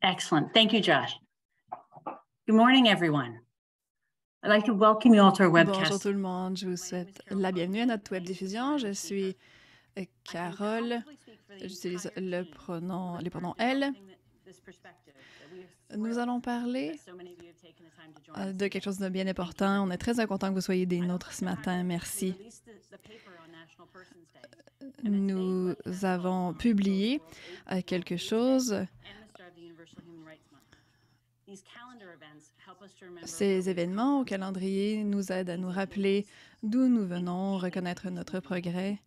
Excellent. Thank you, Josh. Good morning, everyone. I'd like to welcome you all to our Bonjour webcast. tout le monde, je vous souhaite la bienvenue à notre web diffusion. Je suis Carole, j'utilise les pronoms elle. Nous allons parler de quelque chose de bien important. On est très content que vous soyez des nôtres ce matin. Merci. Nous avons publié quelque chose. Ces événements au calendrier nous aident à nous rappeler d'où nous venons, reconnaître notre progrès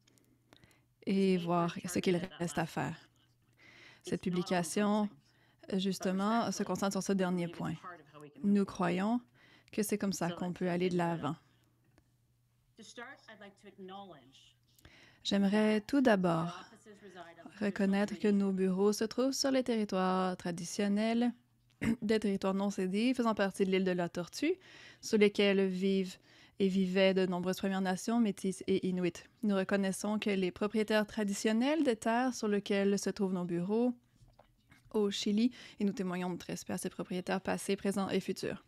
et voir ce qu'il reste à faire. Cette publication, justement, se concentre sur ce dernier point. Nous croyons que c'est comme ça qu'on peut aller de l'avant. J'aimerais tout d'abord reconnaître que nos bureaux se trouvent sur les territoires traditionnels, des territoires non cédés faisant partie de l'île de la Tortue, sur lesquels vivent et vivaient de nombreuses Premières Nations, Métis et Inuits. Nous reconnaissons que les propriétaires traditionnels des terres sur lesquelles se trouvent nos bureaux au Chili, et nous témoignons de respect à ces propriétaires passés, présents et futurs.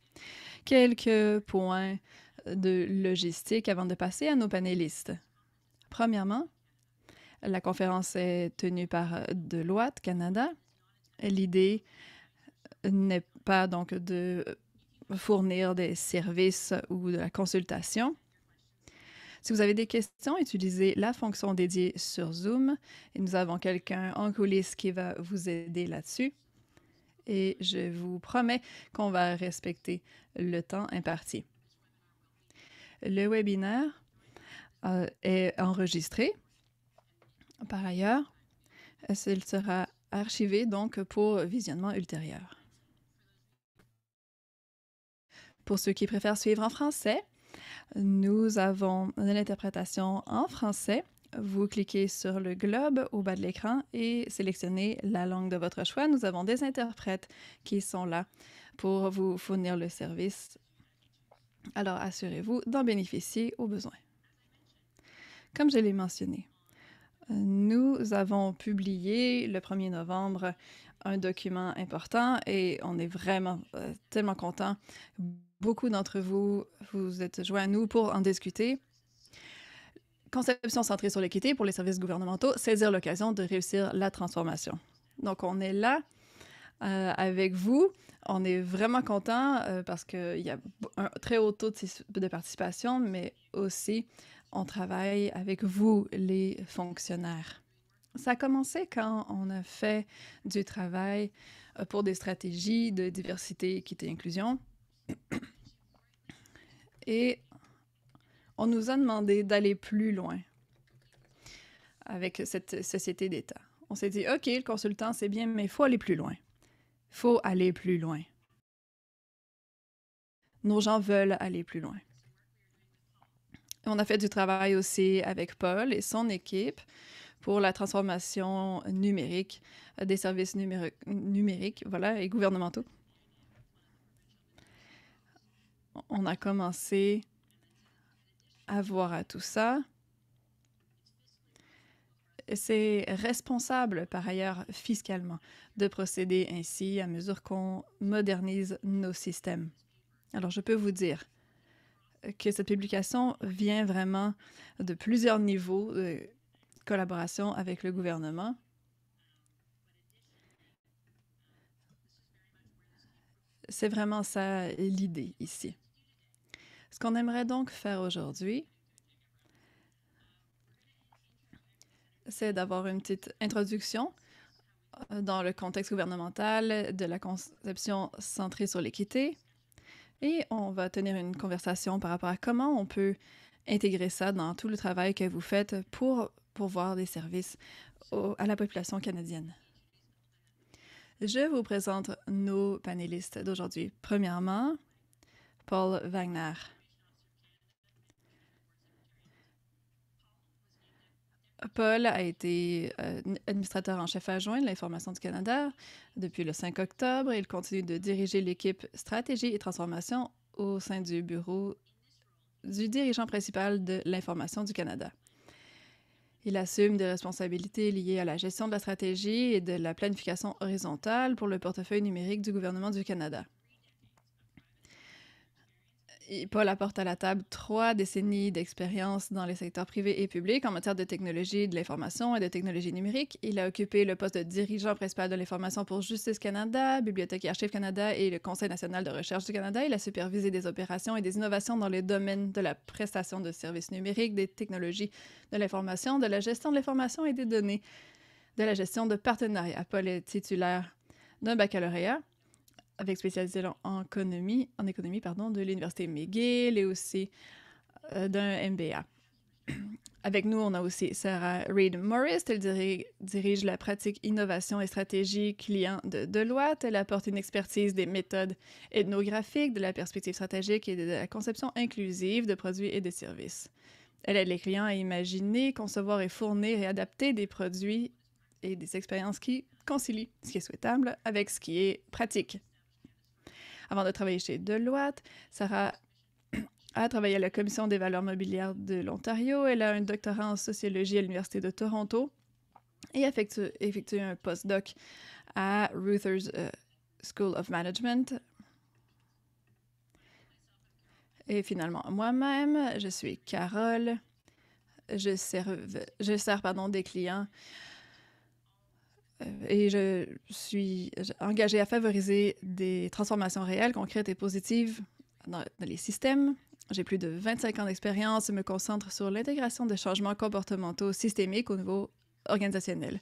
Quelques points de logistique avant de passer à nos panélistes. Premièrement, la conférence est tenue par Deloitte Canada. L'idée n'est pas donc de fournir des services ou de la consultation. Si vous avez des questions, utilisez la fonction dédiée sur Zoom et nous avons quelqu'un en coulisses qui va vous aider là-dessus. Et je vous promets qu'on va respecter le temps imparti. Le webinaire est enregistré. Par ailleurs, il sera archivé donc pour visionnement ultérieur. Pour ceux qui préfèrent suivre en français, nous avons l'interprétation en français. Vous cliquez sur le globe au bas de l'écran et sélectionnez la langue de votre choix. Nous avons des interprètes qui sont là pour vous fournir le service. Alors, assurez-vous d'en bénéficier au besoin. Comme je l'ai mentionné, nous avons publié le 1er novembre un document important et on est vraiment tellement contents. Beaucoup d'entre vous vous êtes joints à nous pour en discuter. Conception centrée sur l'équité pour les services gouvernementaux, saisir l'occasion de réussir la transformation. Donc, on est là avec vous. On est vraiment contents parce qu'il y a un très haut taux de participation, mais aussi on travaille avec vous, les fonctionnaires. Ça a commencé quand on a fait du travail pour des stratégies de diversité, équité, inclusion. Et on nous a demandé d'aller plus loin avec cette société d'État. On s'est dit, OK, le consultant, c'est bien, mais il faut aller plus loin. Il faut aller plus loin. Nos gens veulent aller plus loin. On a fait du travail aussi avec Paul et son équipe pour la transformation numérique des services numériques voilà, et gouvernementaux. On a commencé à voir à tout ça. C'est responsable, par ailleurs, fiscalement, de procéder ainsi à mesure qu'on modernise nos systèmes. Alors, je peux vous dire que cette publication vient vraiment de plusieurs niveaux de collaboration avec le gouvernement. C'est vraiment ça l'idée ici. Ce qu'on aimerait donc faire aujourd'hui, c'est d'avoir une petite introduction dans le contexte gouvernemental de la conception centrée sur l'équité. Et on va tenir une conversation par rapport à comment on peut intégrer ça dans tout le travail que vous faites pour pourvoir des services à la population canadienne. Je vous présente nos panélistes d'aujourd'hui. Premièrement, Paul Wagner. Paul a été administrateur en chef adjoint de l'Information du Canada depuis le 5 octobre. Il continue de diriger l'équipe stratégie et transformation au sein du bureau du dirigeant principal de l'Information du Canada. Il assume des responsabilités liées à la gestion de la stratégie et de la planification horizontale pour le portefeuille numérique du gouvernement du Canada. Et Paul apporte à la table 3 décennies d'expérience dans les secteurs privés et publics en matière de technologie de l'information et de technologie numérique. Il a occupé le poste de dirigeant principal de l'information pour Justice Canada, Bibliothèque et Archives Canada et le Conseil national de recherche du Canada. Il a supervisé des opérations et des innovations dans les domaines de la prestation de services numériques, des technologies de l'information, de la gestion de l'information et des données, de la gestion de partenariats. Paul est titulaire d'un baccalauréat avec spécialisation en économie, de l'Université McGill et aussi d'un MBA. Avec nous, on a aussi Sarah Reid Morris. Elle dirige la pratique innovation et stratégie client de Deloitte. Elle apporte une expertise des méthodes ethnographiques, de la perspective stratégique et de la conception inclusive de produits et de services. Elle aide les clients à imaginer, concevoir et fournir et adapter des produits et des expériences qui concilient ce qui est souhaitable avec ce qui est pratique. Avant de travailler chez Deloitte, Sarah a travaillé à la Commission des valeurs mobilières de l'Ontario. Elle a un doctorat en sociologie à l'Université de Toronto et a effectué un postdoc à Rutgers School of Management. Et finalement, moi-même, je suis Carole. Je sers des clients et je suis engagée à favoriser des transformations réelles, concrètes et positives dans les systèmes. J'ai plus de 25 ans d'expérience et me concentre sur l'intégration de changements comportementaux systémiques au niveau organisationnel.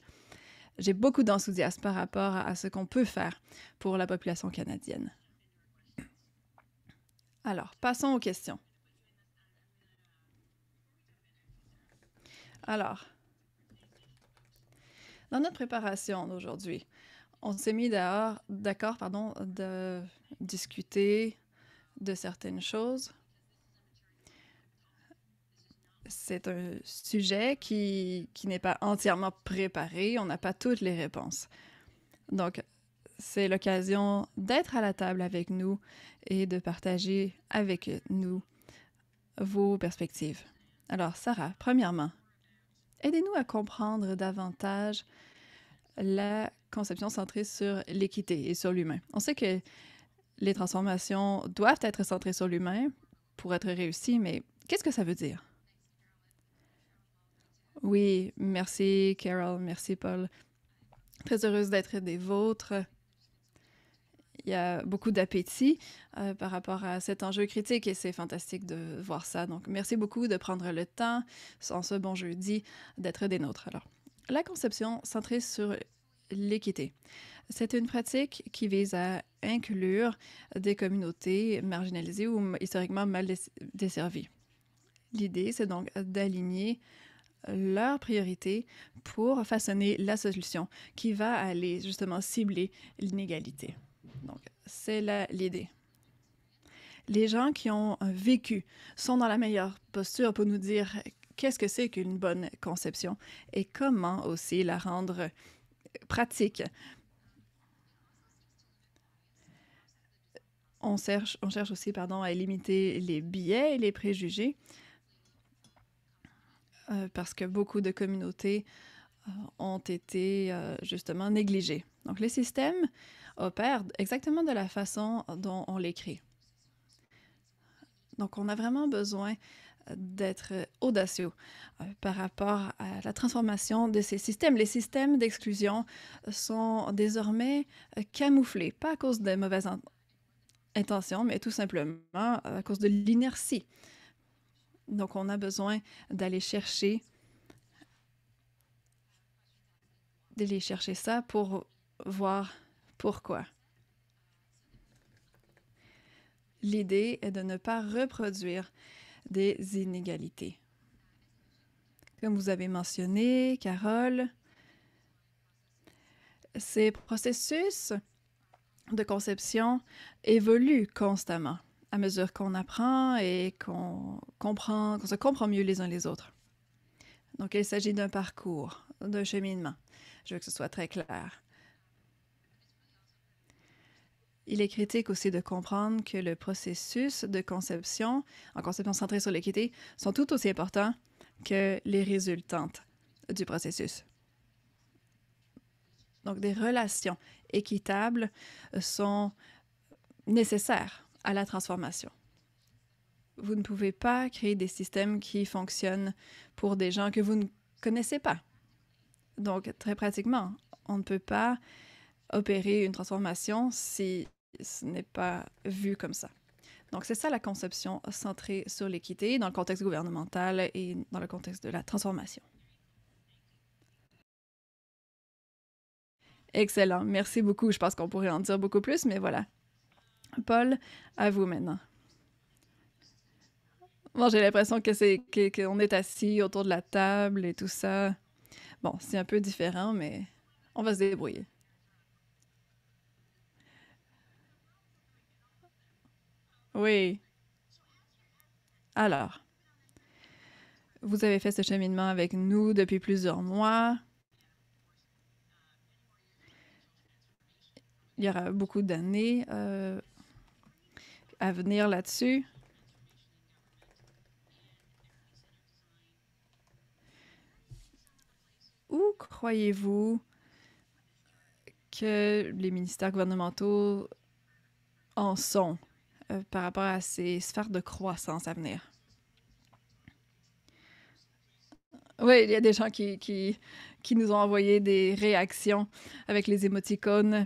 J'ai beaucoup d'enthousiasme par rapport à ce qu'on peut faire pour la population canadienne. Alors, passons aux questions. Alors, dans notre préparation d'aujourd'hui, on s'est mis d'accord de discuter de certaines choses. C'est un sujet qui n'est pas entièrement préparé. On n'a pas toutes les réponses. Donc, c'est l'occasion d'être à la table avec nous et de partager avec nous vos perspectives. Alors, Sarah, premièrement, aidez-nous à comprendre davantage la conception centrée sur l'équité et sur l'humain. On sait que les transformations doivent être centrées sur l'humain pour être réussies, mais qu'est-ce que ça veut dire? Oui, merci Carol, merci Paul. Très heureuse d'être des vôtres. Il y a beaucoup d'appétit par rapport à cet enjeu critique et c'est fantastique de voir ça. Donc, merci beaucoup de prendre le temps, en ce bon jeudi, d'être des nôtres. Alors, la conception centrée sur l'équité. C'est une pratique qui vise à inclure des communautés marginalisées ou historiquement mal desservies. L'idée, c'est donc d'aligner leurs priorités pour façonner la solution qui va aller justement cibler l'inégalité. Donc, c'est l'idée. Les gens qui ont vécu sont dans la meilleure posture pour nous dire qu'est-ce que c'est qu'une bonne conception et comment aussi la rendre pratique. On cherche aussi à limiter les biais et les préjugés parce que beaucoup de communautés ont été justement négligées. Donc, les systèmes opèrent exactement de la façon dont on les crée. Donc, on a vraiment besoin d'être audacieux par rapport à la transformation de ces systèmes. Les systèmes d'exclusion sont désormais camouflés, pas à cause de mauvaises intentions, mais tout simplement à cause de l'inertie. Donc, on a besoin d'aller chercher ça pour voir pourquoi. L'idée est de ne pas reproduire des inégalités. Comme vous avez mentionné, Carole, ces processus de conception évoluent constamment à mesure qu'on apprend et qu'on se comprend mieux les uns les autres. Donc, il s'agit d'un parcours, d'un cheminement. Je veux que ce soit très clair. Il est critique aussi de comprendre que le processus de conception, en conception centrée sur l'équité, sont tout aussi importants que les résultantes. du processus. Donc, des relations équitables sont nécessaires à la transformation. Vous ne pouvez pas créer des systèmes qui fonctionnent pour des gens que vous ne connaissez pas. Donc, très pratiquement, on ne peut pas opérer une transformation si ce n'est pas vu comme ça. Donc, c'est ça la conception centrée sur l'équité dans le contexte gouvernemental et dans le contexte de la transformation. Excellent, merci beaucoup. Je pense qu'on pourrait en dire beaucoup plus, mais voilà. Paul, à vous maintenant. Bon, j'ai l'impression qu'on est assis autour de la table et tout ça. Bon, c'est un peu différent, mais on va se débrouiller. Oui. Alors, vous avez fait ce cheminement avec nous depuis plusieurs mois. Il y aura beaucoup d'années à venir là-dessus. Où croyez-vous que les ministères gouvernementaux en sont par rapport à ces sphères de croissance à venir? Oui, il y a des gens qui nous ont envoyé des réactions avec les émoticônes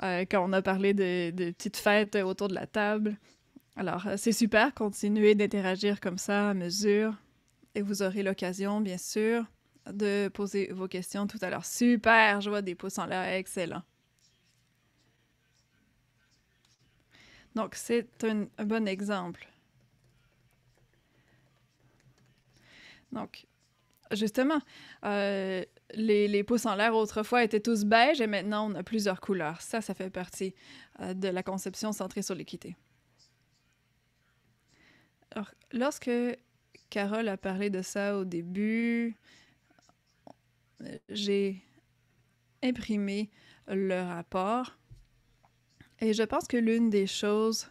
quand on a parlé de petites fêtes autour de la table. Alors, c'est super, continuez d'interagir comme ça à mesure. Et vous aurez l'occasion, bien sûr, de poser vos questions tout à l'heure. Super, je vois des pouces en l'air, excellent. Donc, c'est un bon exemple. Donc, justement, les pouces en l'air autrefois étaient tous beiges et maintenant on a plusieurs couleurs. Ça fait partie de la conception centrée sur l'équité. Alors, lorsque Carole a parlé de ça au début, j'ai imprimé le rapport et je pense que l'une des choses,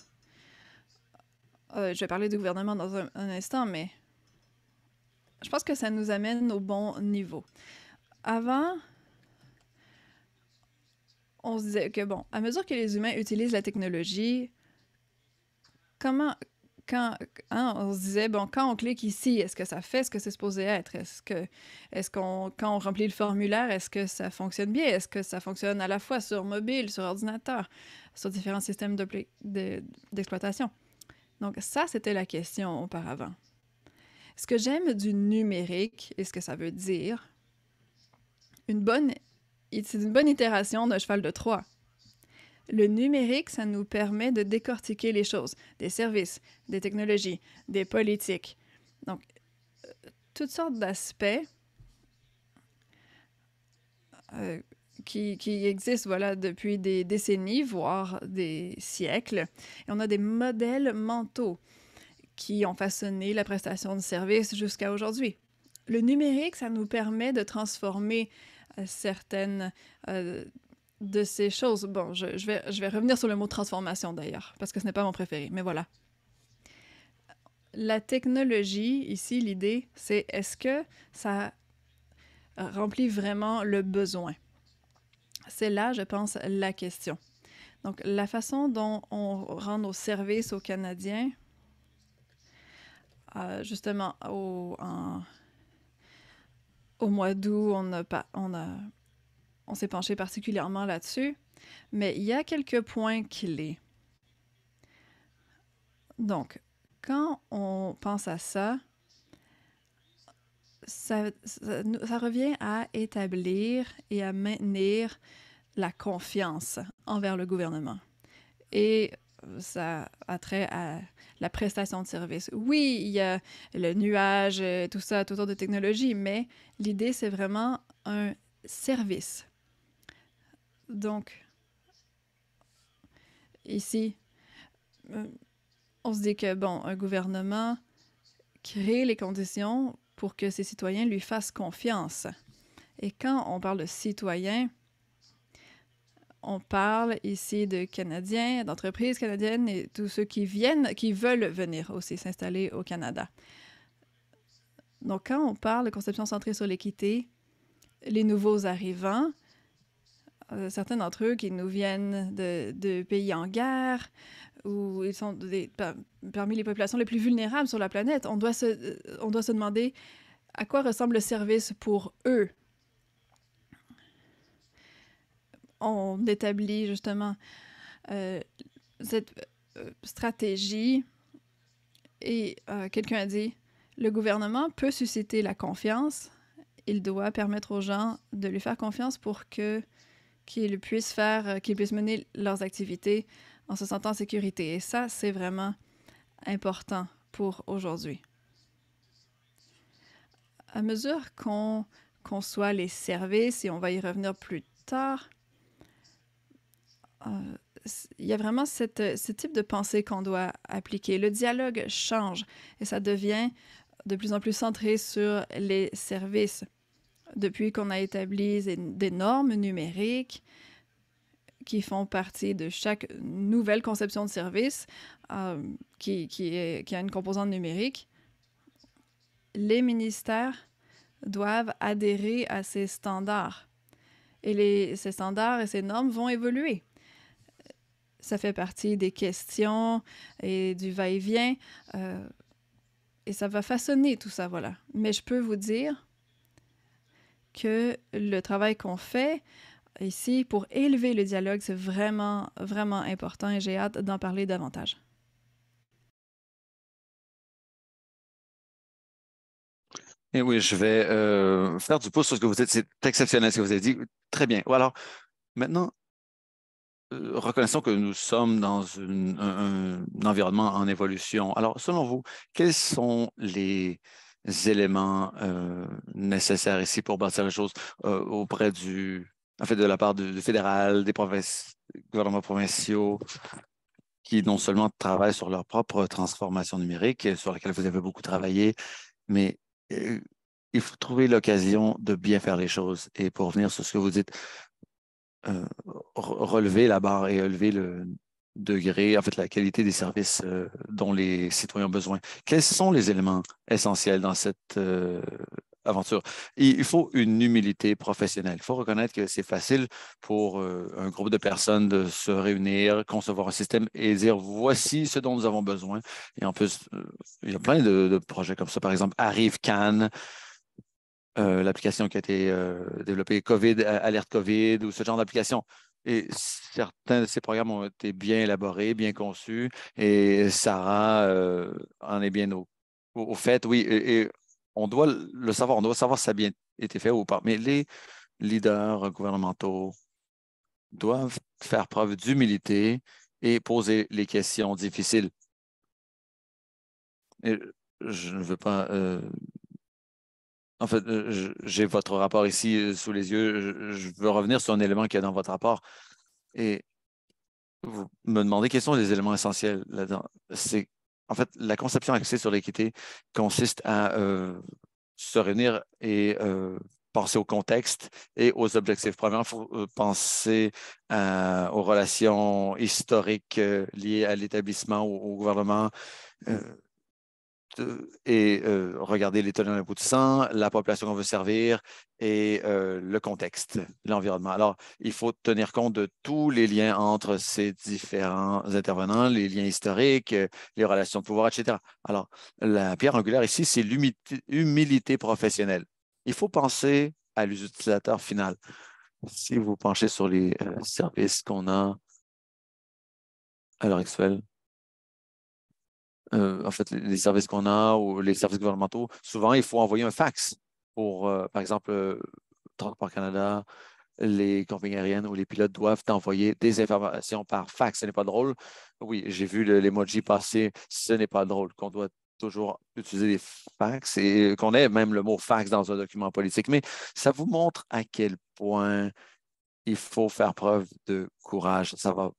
je vais parler du gouvernement dans un instant, mais je pense que ça nous amène au bon niveau. Avant, on se disait que, bon, à mesure que les humains utilisent la technologie, on se disait, bon, quand on clique ici, est-ce que ça fait ce que c'est supposé être? Quand on remplit le formulaire, est-ce que ça fonctionne bien? Est-ce que ça fonctionne à la fois sur mobile, sur ordinateur, sur différents systèmes d'exploitation? Donc ça, c'était la question auparavant. Ce que j'aime du numérique et ce que ça veut dire, c'est une bonne itération d'un cheval de Troie. Le numérique, ça nous permet de décortiquer les choses, des services, des technologies, des politiques. Donc, toutes sortes d'aspects qui existent depuis des décennies, voire des siècles. Et on a des modèles mentaux qui ont façonné la prestation de services jusqu'à aujourd'hui. Le numérique, ça nous permet de transformer certaines de ces choses. Bon, je vais revenir sur le mot transformation d'ailleurs, parce que ce n'est pas mon préféré, mais voilà. La technologie, ici, l'idée, c'est est-ce que ça remplit vraiment le besoin? C'est là, je pense, la question. Donc, la façon dont on rend nos services aux Canadiens, justement, au mois d'août, on s'est penché particulièrement là-dessus, mais il y a quelques points clés. Donc, quand on pense à ça revient à établir et à maintenir la confiance envers le gouvernement. Et ça a trait à la prestation de service. Oui, il y a le nuage, tout ça, tout autour de technologie, mais l'idée, c'est vraiment un service. Donc, ici, on se dit que, bon, un gouvernement crée les conditions pour que ses citoyens lui fassent confiance. Et quand on parle de citoyens, on parle ici de Canadiens, d'entreprises canadiennes et tous ceux qui veulent venir aussi s'installer au Canada. Donc, quand on parle de conception centrée sur l'équité, les nouveaux arrivants, certains d'entre eux qui nous viennent de pays en guerre, ou ils sont parmi les populations les plus vulnérables sur la planète, on doit se demander à quoi ressemble le service pour eux. On établit justement cette stratégie et quelqu'un a dit, le gouvernement peut susciter la confiance, il doit permettre aux gens de lui faire confiance pour qu'ils puissent mener leurs activités en se sentant en sécurité. Et ça, c'est vraiment important pour aujourd'hui. À mesure qu'on conçoit les services, et on va y revenir plus tard, il y a vraiment ce type de pensée qu'on doit appliquer. Le dialogue change et ça devient de plus en plus centré sur les services. Depuis qu'on a établi des normes numériques qui font partie de chaque nouvelle conception de service qui a une composante numérique, les ministères doivent adhérer à ces standards. Et ces standards et ces normes vont évoluer. Ça fait partie des questions et du va-et-vient. Et ça va façonner tout ça, voilà. Mais je peux vous dire que le travail qu'on fait ici pour élever le dialogue, c'est vraiment, vraiment important et j'ai hâte d'en parler davantage. Et oui, je vais faire du pouce sur ce que vous dites. C'est exceptionnel ce que vous avez dit. Très bien. Alors, maintenant, reconnaissons que nous sommes dans un environnement en évolution. Alors, selon vous, quels sont les éléments nécessaires ici pour bâtir les choses auprès en fait, de la part du fédéral, des gouvernements provinciaux, qui non seulement travaillent sur leur propre transformation numérique, sur laquelle vous avez beaucoup travaillé, mais il faut trouver l'occasion de bien faire les choses. Et pour revenir sur ce que vous dites, relever la barre et élever le degré, en fait, la qualité des services dont les citoyens ont besoin. Quels sont les éléments essentiels dans cette aventure? Il faut une humilité professionnelle. Il faut reconnaître que c'est facile pour un groupe de personnes de se réunir, concevoir un système et dire voici ce dont nous avons besoin. Et en plus, il y a plein de projets comme ça. Par exemple, Arrive Cannes, l'application qui a été développée COVID, Alerte COVID ou ce genre d'application. Et certains de ces programmes ont été bien élaborés, bien conçus, et Sarah en est bien au fait. Oui, et on doit le savoir, on doit savoir si ça a bien été fait ou pas. Mais les leaders gouvernementaux doivent faire preuve d'humilité et poser les questions difficiles. Et je ne veux pas en fait, j'ai votre rapport ici sous les yeux. Je veux revenir sur un élément qu'il y a dans votre rapport. Et vous me demandez quels sont les éléments essentiels là-dedans. C'est, en fait, la conception axée sur l'équité consiste à se réunir et penser au contexte et aux objectifs. Premièrement, il faut penser aux relations historiques liées à l'établissement, au gouvernement. Et regarder les tenants aboutissants, la population qu'on veut servir et le contexte, l'environnement. Alors, il faut tenir compte de tous les liens entre ces différents intervenants, les liens historiques, les relations de pouvoir, etc. Alors, la pierre angulaire ici, c'est l'humilité professionnelle. Il faut penser à l'utilisateur final. Si vous penchez sur les services qu'on a à l'heure actuelle, en fait, les services qu'on a ou les services gouvernementaux, souvent, il faut envoyer un fax pour, par exemple, Transport Canada, les compagnies aériennes ou les pilotes doivent envoyer des informations par fax. Ce n'est pas drôle. Oui, j'ai vu l'emoji passer. Ce n'est pas drôle qu'on doit toujours utiliser des fax et qu'on ait même le mot fax dans un document politique. Mais ça vous montre à quel point il faut faire preuve de courage. Ça va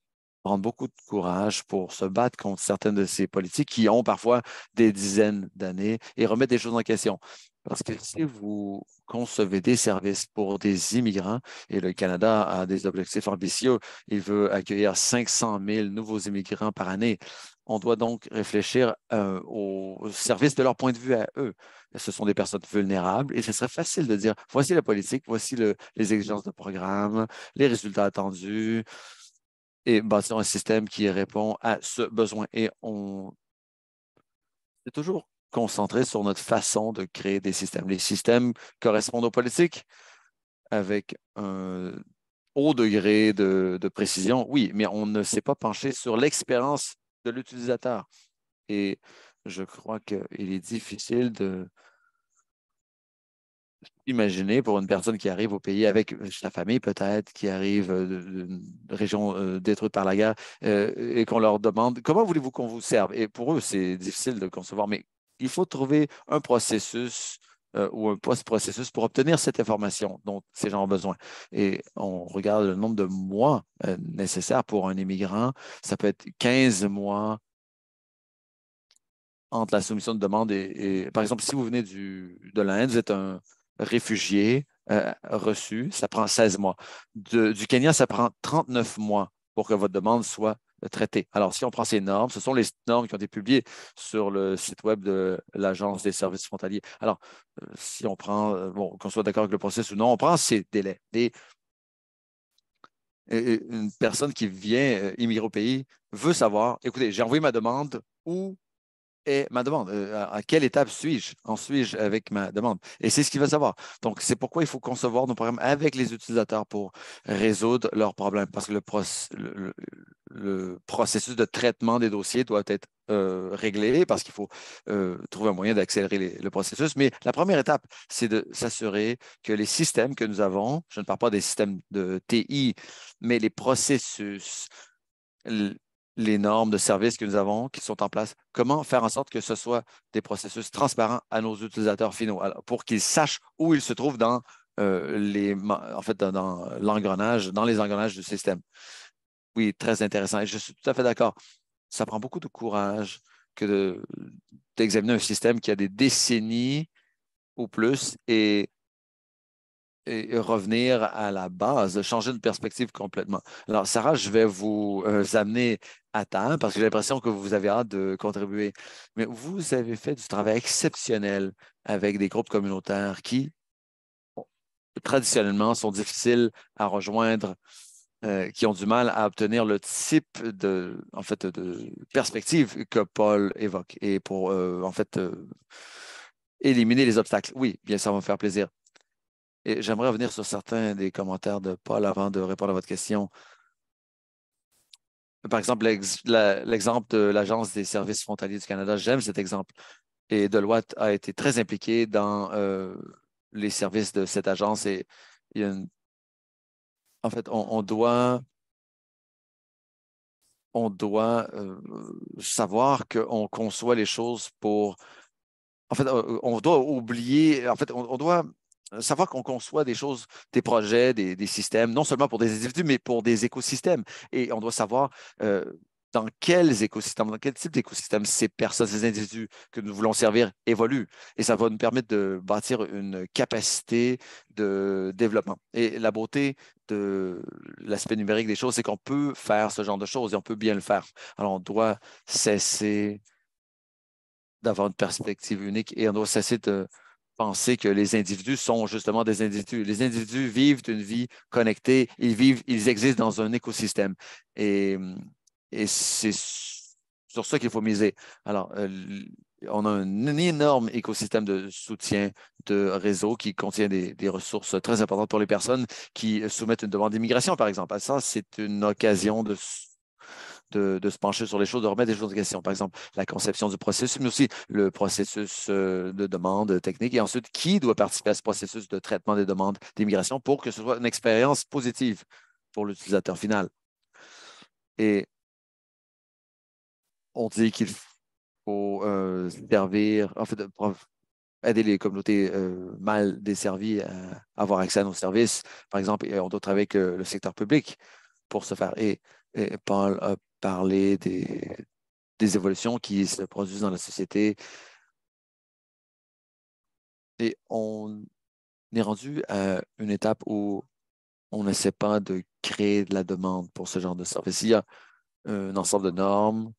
prendre beaucoup de courage pour se battre contre certaines de ces politiques qui ont parfois des dizaines d'années et remettre des choses en question. Parce que si vous concevez des services pour des immigrants, et le Canada a des objectifs ambitieux, il veut accueillir 500 000 nouveaux immigrants par année. On doit donc réfléchir au service de leur point de vue à eux. Ce sont des personnes vulnérables et ce serait facile de dire, voici la politique, voici les exigences de programme, les résultats attendus et bâtir un système qui répond à ce besoin. Et on est toujours concentré sur notre façon de créer des systèmes. Les systèmes correspondent aux politiques avec un haut degré de précision, oui, mais on ne s'est pas penché sur l'expérience de l'utilisateur. Et je crois qu'il est difficile de imaginer pour une personne qui arrive au pays avec sa famille peut-être, qui arrive d'une région détruite par la guerre, et qu'on leur demande comment voulez-vous qu'on vous serve? Et pour eux, c'est difficile de concevoir, mais il faut trouver un processus ou un post-processus pour obtenir cette information dont ces gens ont besoin. Et on regarde le nombre de mois nécessaires pour un immigrant. Ça peut être 15 mois entre la soumission de demande par exemple, si vous venez de l'Inde, vous êtes un réfugié reçu, ça prend 16 mois. Du Kenya, ça prend 39 mois pour que votre demande soit traitée. Alors, si on prend ces normes, ce sont les normes qui ont été publiées sur le site web de l'Agence des services frontaliers. Alors, si on prend, bon, qu'on soit d'accord avec le processus ou non, on prend ces délais. Une personne qui vient immigrer au pays veut savoir, écoutez, j'ai envoyé ma demande, où est ma demande? À quelle étape suis-je? En suis-je avec ma demande? Et c'est ce qu'il veut savoir. Donc, c'est pourquoi il faut concevoir nos programmes avec les utilisateurs pour résoudre leurs problèmes. Parce que le processus de traitement des dossiers doit être réglé parce qu'il faut trouver un moyen d'accélérer le processus. Mais la première étape, c'est de s'assurer que les systèmes que nous avons, je ne parle pas des systèmes de TI, mais les processus, les normes de service que nous avons, qui sont en place, comment faire en sorte que ce soit des processus transparents à nos utilisateurs finaux, pour qu'ils sachent où ils se trouvent en fait, dans l'engrenage, dans les engrenages du système. Oui, très intéressant. Et je suis tout à fait d'accord. Ça prend beaucoup de courage d'examiner un système qui a des décennies ou plus et revenir à la base, changer de perspective complètement. Alors, Sarah, je vais vous amener à table parce que j'ai l'impression que vous avez hâte de contribuer. Mais vous avez fait du travail exceptionnel avec des groupes communautaires qui, traditionnellement, sont difficiles à rejoindre, qui ont du mal à obtenir le type en fait, de perspective que Paul évoque. Et pour, en fait, éliminer les obstacles. Oui, bien, ça va me faire plaisir. Et j'aimerais revenir sur certains des commentaires de Paul avant de répondre à votre question. Par exemple, l'exemple de l'Agence des services frontaliers du Canada, j'aime cet exemple. Et Deloitte a été très impliqué dans les services de cette agence. Et il y a en fait, on doit savoir qu'on conçoit les choses pour. En fait, on doit oublier. En fait, on doit savoir qu'on conçoit des choses, des projets, des systèmes, non seulement pour des individus, mais pour des écosystèmes. Et on doit savoir dans quels écosystèmes, dans quel type d'écosystème ces personnes, ces individus que nous voulons servir évoluent. Et ça va nous permettre de bâtir une capacité de développement. Et la beauté de l'aspect numérique des choses, c'est qu'on peut faire ce genre de choses et on peut bien le faire. Alors, on doit cesser d'avoir une perspective unique et on doit cesser de penser que les individus sont justement des individus. Les individus vivent une vie connectée, ils existent dans un écosystème. Et, et c'est sur ça qu'il faut miser. Alors, on a un énorme écosystème de soutien de réseau qui contient des ressources très importantes pour les personnes qui soumettent une demande d'immigration, par exemple. Ça, c'est une occasion de se pencher sur les choses, de remettre des choses en question. Par exemple, la conception du processus, mais aussi le processus de demande technique. Et ensuite, qui doit participer à ce processus de traitement des demandes d'immigration pour que ce soit une expérience positive pour l'utilisateur final. Et on dit qu'il faut servir, en fait, aider les communautés mal desservies à avoir accès à nos services. Par exemple, on doit travailler avec le secteur public pour se faire. Et Paul a parlé des évolutions qui se produisent dans la société. Et on est rendu à une étape où on n'essaie pas de créer de la demande pour ce genre de service. Il y a un ensemble de normes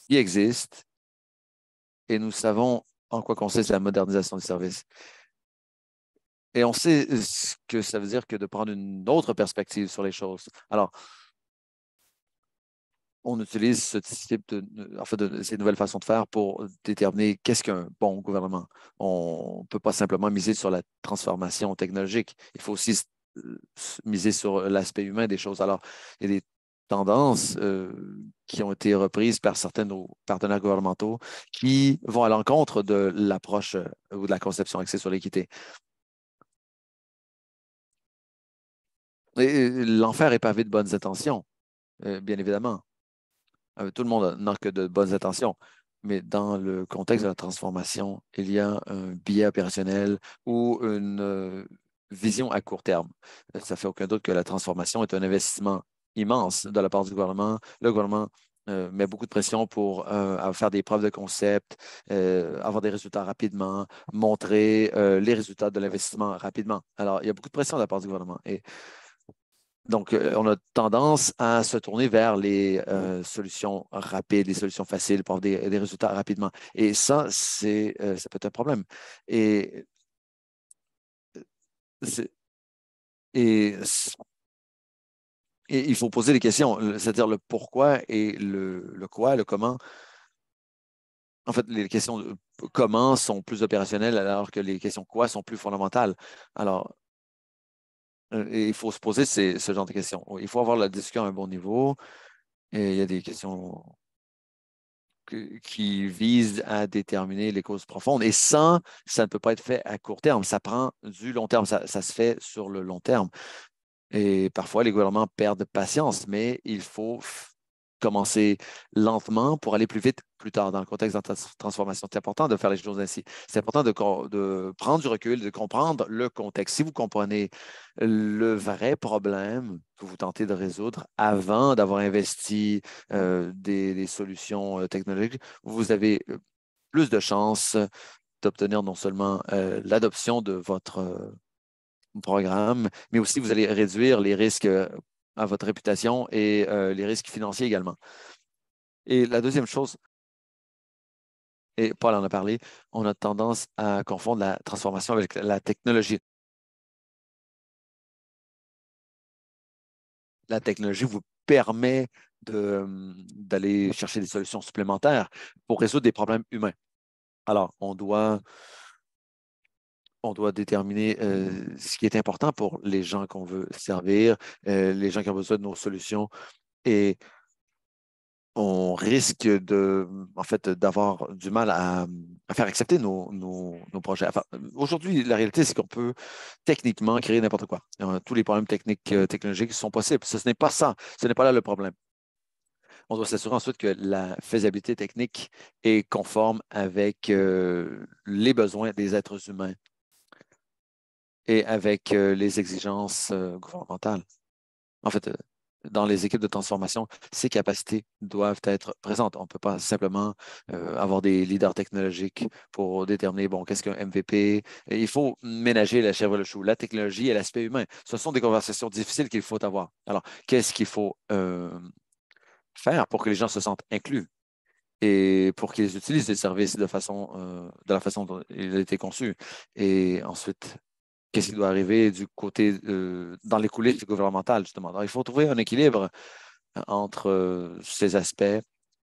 qui existe et nous savons en quoi consiste la modernisation des services. Et on sait ce que ça veut dire que de prendre une autre perspective sur les choses. Alors, on utilise ce type ces nouvelles façons de faire pour déterminer qu'est-ce qu'un bon gouvernement. On ne peut pas simplement miser sur la transformation technologique. Il faut aussi miser sur l'aspect humain des choses. Alors, il y a des tendances qui ont été reprises par certains de nos partenaires gouvernementaux qui vont à l'encontre de l'approche ou de la conception axée sur l'équité. L'enfer est pavé de bonnes intentions, bien évidemment. Tout le monde n'a que de bonnes intentions, mais dans le contexte de la transformation, il y a un biais opérationnel ou une vision à court terme. Ça fait aucun doute que la transformation est un investissement immense de la part du gouvernement. Le gouvernement met beaucoup de pression pour faire des preuves de concept, avoir des résultats rapidement, montrer les résultats de l'investissement rapidement. Alors, il y a beaucoup de pression de la part du gouvernement. Et donc, on a tendance à se tourner vers les solutions rapides, les solutions faciles pour avoir des résultats rapidement. Et ça, ça peut être un problème. Et, et, et il faut poser des questions, c'est-à-dire le pourquoi et le quoi, le comment. En fait, les questions de comment sont plus opérationnelles alors que les questions quoi sont plus fondamentales. Alors, et il faut se poser ce genre de questions. Il faut avoir la discussion à un bon niveau. Et il y a des questions qui visent à déterminer les causes profondes. Et ça ne peut pas être fait à court terme. Ça prend du long terme. Ça se fait sur le long terme. Et parfois, les gouvernements perdent patience, mais il faut commencer lentement pour aller plus vite plus tard dans le contexte de la transformation. C'est important de faire les choses ainsi. C'est important de prendre du recul, de comprendre le contexte. Si vous comprenez le vrai problème que vous tentez de résoudre avant d'avoir investi des solutions technologiques, vous avez plus de chances d'obtenir non seulement l'adoption de votre programme, mais aussi vous allez réduire les risques à votre réputation et les risques financiers également. Et la deuxième chose, et Paul en a parlé, on a tendance à confondre la transformation avec la technologie. La technologie vous permet d'aller chercher des solutions supplémentaires pour résoudre des problèmes humains. Alors, on doit déterminer ce qui est important pour les gens qu'on veut servir, les gens qui ont besoin de nos solutions. Et on risque en fait, d'avoir du mal à faire accepter nos projets. Enfin, aujourd'hui, la réalité, c'est qu'on peut techniquement créer n'importe quoi. Tous les problèmes techniques, technologiques sont possibles. Ce n'est pas ça. Ce n'est pas là le problème. On doit s'assurer ensuite que la faisabilité technique est conforme avec les besoins des êtres humains et avec les exigences gouvernementales. En fait, dans les équipes de transformation, ces capacités doivent être présentes. On ne peut pas simplement avoir des leaders technologiques pour déterminer, bon, qu'est-ce qu'un MVP. Il faut ménager la chèvre et le chou, la technologie et l'aspect humain. Ce sont des conversations difficiles qu'il faut avoir. Alors, qu'est-ce qu'il faut faire pour que les gens se sentent inclus et pour qu'ils utilisent les services de la façon dont il a été conçu? Et ensuite, qu'est-ce qui doit arriver du côté, dans les coulisses gouvernementales, justement. Alors, il faut trouver un équilibre entre ces aspects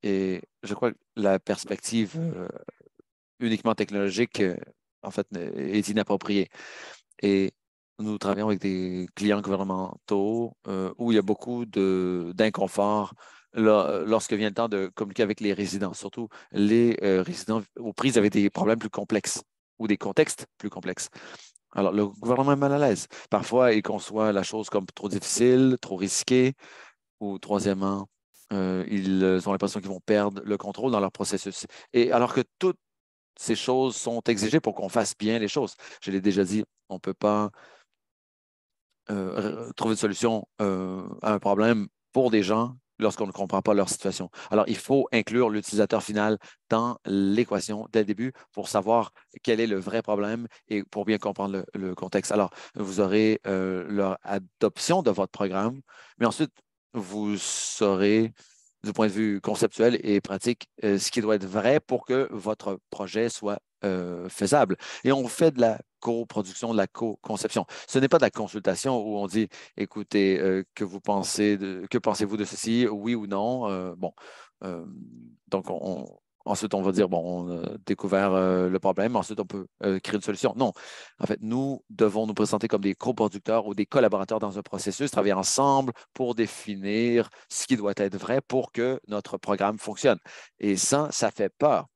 et je crois que la perspective uniquement technologique, en fait, est inappropriée. Et nous travaillons avec des clients gouvernementaux où il y a beaucoup d'inconfort lorsque vient le temps de communiquer avec les résidents, surtout les résidents aux prises avec des problèmes plus complexes ou des contextes plus complexes. Alors, le gouvernement est mal à l'aise. Parfois, il conçoit la chose comme trop difficile, trop risquée, ou troisièmement, ils ont l'impression qu'ils vont perdre le contrôle dans leur processus. Et alors que toutes ces choses sont exigées pour qu'on fasse bien les choses. Je l'ai déjà dit, on ne peut pas trouver une solution à un problème pour des gens lorsqu'on ne comprend pas leur situation. Alors, il faut inclure l'utilisateur final dans l'équation dès le début pour savoir quel est le vrai problème et pour bien comprendre le contexte. Alors, vous aurez leur adoption de votre programme, mais ensuite, vous saurez du point de vue conceptuel et pratique, ce qui doit être vrai pour que votre projet soit faisable. Et on fait de la coproduction, de la co-conception. Ce n'est pas de la consultation où on dit, écoutez, que pensez-vous de ceci, oui ou non? Bon, donc ensuite, on va dire, bon, on a découvert le problème, ensuite, on peut créer une solution. Non, en fait, nous devons nous présenter comme des coproducteurs ou des collaborateurs dans un processus, travailler ensemble pour définir ce qui doit être vrai pour que notre programme fonctionne. Et ça fait peur.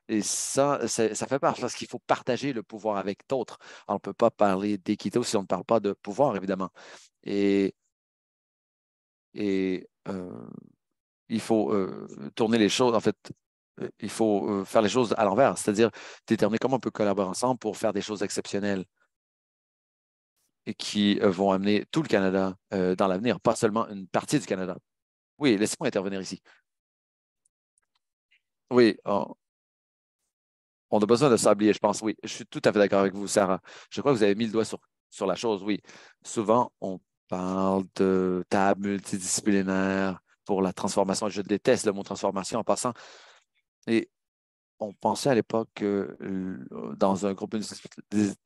Et ça fait peur parce qu'il faut partager le pouvoir avec d'autres. On ne peut pas parler d'équité si on ne parle pas de pouvoir, évidemment. Et, et il faut tourner les choses, en fait, il faut faire les choses à l'envers, c'est-à-dire déterminer comment on peut collaborer ensemble pour faire des choses exceptionnelles et qui vont amener tout le Canada dans l'avenir, pas seulement une partie du Canada. Oui, laissez-moi intervenir ici. Oui, on a besoin de sablier, je pense. Oui, je suis tout à fait d'accord avec vous, Sarah. Je crois que vous avez mis le doigt sur la chose, oui. Souvent, on parle de table multidisciplinaire pour la transformation. Je déteste le mot transformation en passant. Et on pensait à l'époque que dans un groupe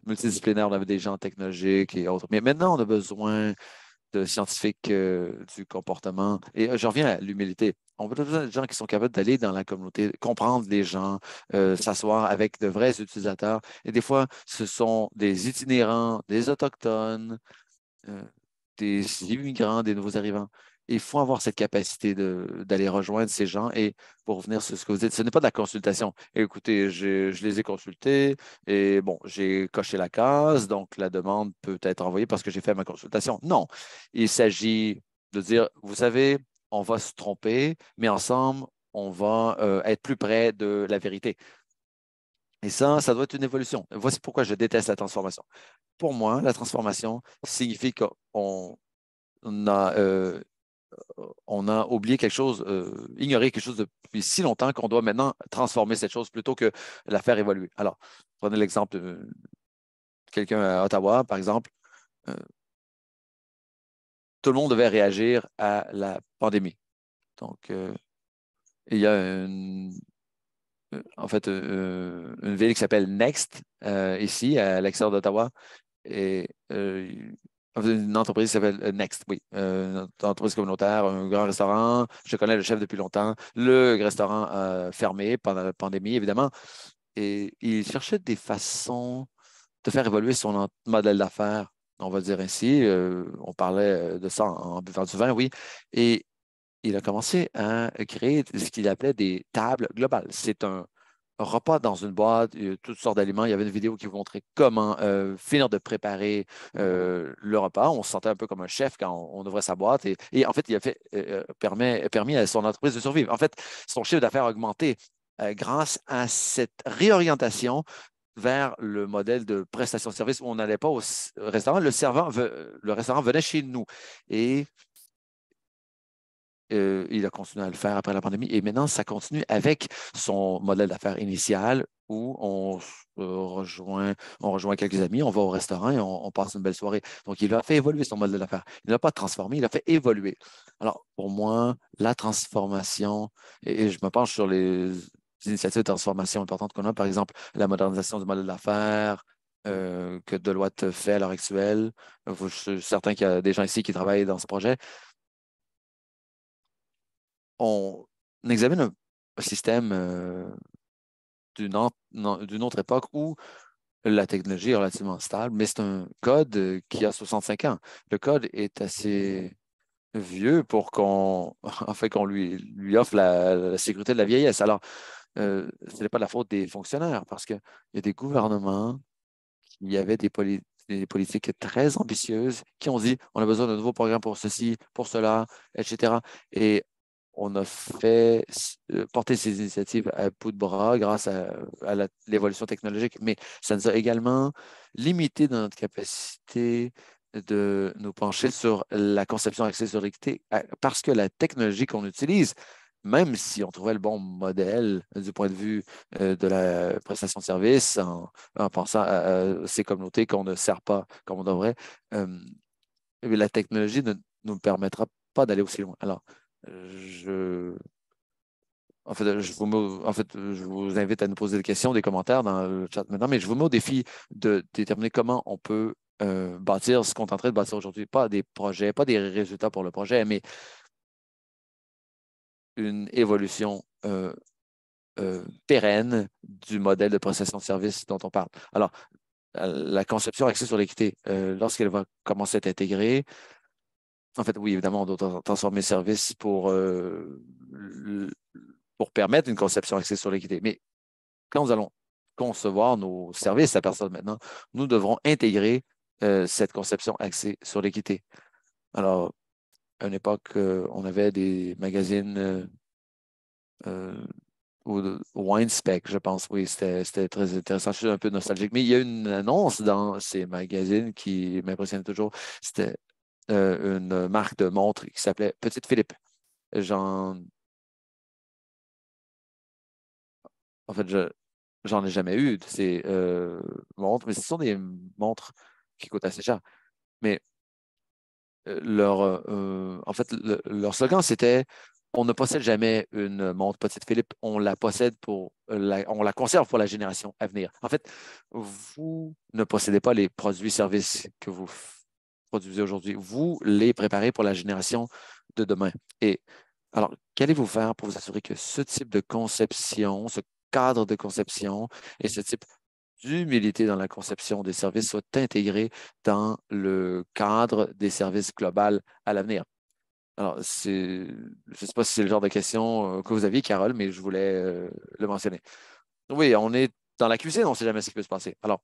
multidisciplinaire, on avait des gens technologiques et autres. Mais maintenant, on a besoin de scientifiques du comportement. Et je reviens à l'humilité. On a besoin de gens qui sont capables d'aller dans la communauté, comprendre les gens, s'asseoir avec de vrais utilisateurs. Et des fois, ce sont des itinérants, des autochtones, euh, des immigrants, des nouveaux arrivants. Il faut avoir cette capacité d'aller rejoindre ces gens et pour revenir sur ce que vous dites, ce n'est pas de la consultation. Écoutez, je les ai consultés et bon, j'ai coché la case, donc la demande peut être envoyée parce que j'ai fait ma consultation. Non, il s'agit de dire, vous savez, on va se tromper, mais ensemble, on va être plus près de la vérité. Et ça doit être une évolution. Voici pourquoi je déteste la transformation. Pour moi, la transformation signifie qu'on on a, on a oublié quelque chose, ignoré quelque chose depuis si longtemps qu'on doit maintenant transformer cette chose plutôt que la faire évoluer. Alors, prenez l'exemple de quelqu'un à Ottawa, par exemple. euh, Tout le monde devait réagir à la pandémie. Donc, il y a en fait une ville qui s'appelle Next, ici, à l'extérieur d'Ottawa, et une entreprise qui s'appelle Next, oui. Une entreprise communautaire, un grand restaurant. Je connais le chef depuis longtemps. Le restaurant a fermé pendant la pandémie, évidemment. Et il cherchait des façons de faire évoluer son modèle d'affaires, on va dire ainsi. On parlait de ça en buvant du vin, oui. Et il a commencé à créer ce qu'il appelait des tables globales. C'est un repas dans une boîte, toutes sortes d'aliments. Il y avait une vidéo qui vous montrait comment finir de préparer le repas. On se sentait un peu comme un chef quand on ouvrait sa boîte. Et en fait, il a permis à son entreprise de survivre. En fait, son chiffre d'affaires a augmenté grâce à cette réorientation vers le modèle de prestation de service où on n'allait pas au restaurant. Le restaurant venait chez nous. Et il a continué à le faire après la pandémie et maintenant, ça continue avec son modèle d'affaires initial où on rejoint quelques amis, on va au restaurant et on passe une belle soirée. Donc, il a fait évoluer son modèle d'affaires. Il n'a pas transformé, il a fait évoluer. Alors, pour moi, la transformation, et je me penche sur les initiatives de transformation importantes qu'on a, par exemple, la modernisation du modèle d'affaires, que Deloitte fait à l'heure actuelle. Je suis certain qu'il y a des gens ici qui travaillent dans ce projet. On examine un système d'une autre époque où la technologie est relativement stable, mais c'est un code qui a 65 ans. Le code est assez vieux pour qu'on en fait, qu'on lui offre la sécurité de la vieillesse. Alors, ce n'est pas de la faute des fonctionnaires parce qu'il y a des gouvernements qui avaient des politiques très ambitieuses qui ont dit on a besoin de nouveaux programmes pour ceci, pour cela, etc. Et on a fait porter ces initiatives à bout de bras grâce à l'évolution technologique, mais ça nous a également limité dans notre capacité de nous pencher sur la conception axée sur l'équité parce que la technologie qu'on utilise, même si on trouvait le bon modèle du point de vue de la prestation de service, en pensant à ces communautés qu'on ne sert pas comme on devrait, euh, la technologie ne nous permettra pas d'aller aussi loin. Alors, je je vous invite à nous poser des questions, des commentaires dans le chat maintenant, mais je vous mets au défi de déterminer comment on peut bâtir ce qu'on est en train de bâtir aujourd'hui. Pas des projets, pas des résultats pour le projet, mais une évolution pérenne du modèle de prestation de service dont on parle. Alors, la conception axée sur l'équité, lorsqu'elle va commencer à être intégrée, en fait, oui, évidemment, on doit transformer le service pour permettre une conception axée sur l'équité. Mais quand nous allons concevoir nos services à personne maintenant, nous devrons intégrer cette conception axée sur l'équité. Alors, à une époque, on avait des magazines ou Wine Spec, je pense. Oui, c'était très intéressant. Je suis un peu nostalgique. Mais il y a une annonce dans ces magazines qui m'impressionne toujours. C'était une marque de montre qui s'appelait Petite Philippe. J'en, en fait, j'en ai jamais eu de ces montres, mais ce sont des montres qui coûtent assez cher. Mais leur slogan, c'était on ne possède jamais une montre Petite Philippe, on la possède on la conserve pour la génération à venir. En fait, vous ne possédez pas les produits-services que vous produisez aujourd'hui. Vous les préparez pour la génération de demain. Et alors, qu'allez-vous faire pour vous assurer que ce type de conception, ce cadre de conception et ce type d'humilité dans la conception des services soit intégré dans le cadre des services globaux à l'avenir? Alors, je ne sais pas si c'est le genre de question que vous aviez, Carole, mais je voulais le mentionner. Oui, on est dans la cuisine, on ne sait jamais ce qui peut se passer. Alors,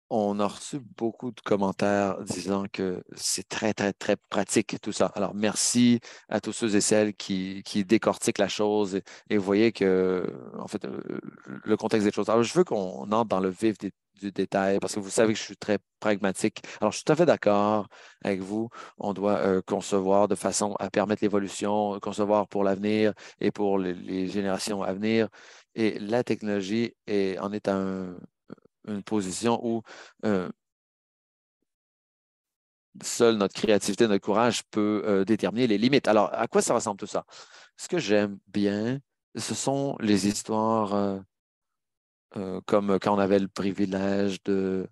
on a reçu beaucoup de commentaires disant que c'est très, très, très pratique tout ça. Alors, merci à tous ceux et celles qui décortiquent la chose et vous voyez que, en fait, le contexte des choses. Alors, je veux qu'on entre dans le vif du détail parce que vous savez que je suis très pragmatique. Alors, je suis tout à fait d'accord avec vous. On doit concevoir de façon à permettre l'évolution, concevoir pour l'avenir et pour les générations à venir. Et la technologie en est une position où euh, seule notre créativité, notre courage peut déterminer les limites. Alors, à quoi ça ressemble tout ça? Ce que j'aime bien, ce sont les histoires comme quand on avait le privilège de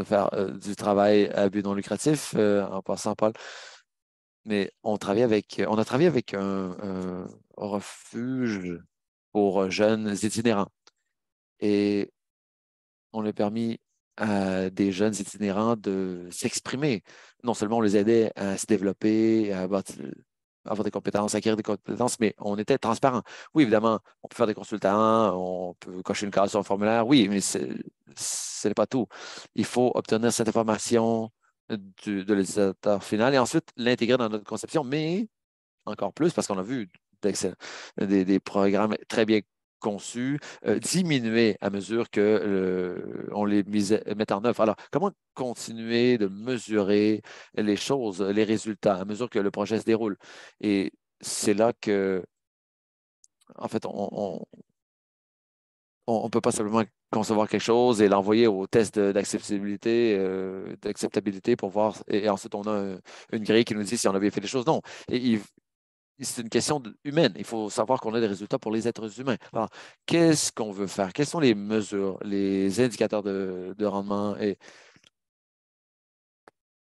faire du travail à but non lucratif, en passant, Paul. Mais on a travaillé avec un refuge pour jeunes itinérants. Et on a permis à des jeunes itinérants de s'exprimer. Non seulement on les aidait à se développer, avoir des compétences, acquérir des compétences, mais on était transparent. Oui, évidemment, on peut faire des consultants, on peut cocher une case sur un formulaire, oui, mais ce n'est pas tout. Il faut obtenir cette information de l'utilisateur final et ensuite l'intégrer dans notre conception, mais encore plus parce qu'on a vu des programmes très bien conçus diminuer à mesure que on les met en œuvre. Alors, comment continuer de mesurer les choses, les résultats à mesure que le projet se déroule? Et c'est là que, en fait, on ne peut pas simplement concevoir quelque chose et l'envoyer au test d'acceptabilité pour voir, et ensuite on a une grille qui nous dit si on a bien fait les choses. Non. Et c'est une question humaine. Il faut savoir qu'on a des résultats pour les êtres humains. Alors, qu'est-ce qu'on veut faire? Quelles sont les mesures, les indicateurs de rendement et